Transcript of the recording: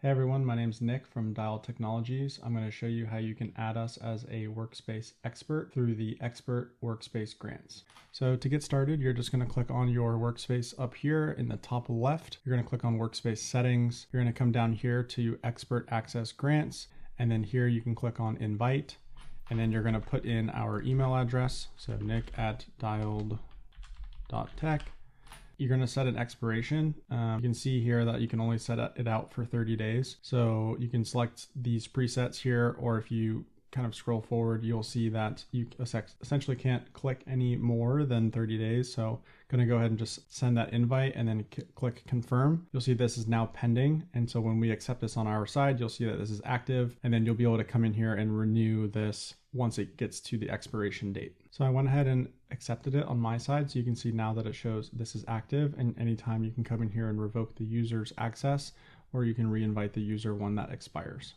Hey everyone, my name is Nick from Dial Technologies. I'm going to show you how you can add us as a Workspace expert through the Expert Workspace grants. So to get started, you're just going to click on your workspace up here in the top left. You're going to click on Workspace Settings. You're going to come down here to Expert Access Grants, and then here you can click on Invite, and then you're going to put in our email address, so nick@dialed.tech. You're going to set an expiration. You can see here that you can only set it out for 30 days. So you can select these presets here, or if you kind of scroll forward, you'll see that you essentially can't click any more than 30 days. So I'm going to go ahead and just send that invite and then click confirm. You'll see this is now pending. And so when we accept this on our side, you'll see that this is active, and then you'll be able to come in here and renew this once it gets to the expiration date. So I went ahead and accepted it on my side. So you can see now that it shows this is active, and anytime you can come in here and revoke the user's access, or you can re-invite the user when that expires.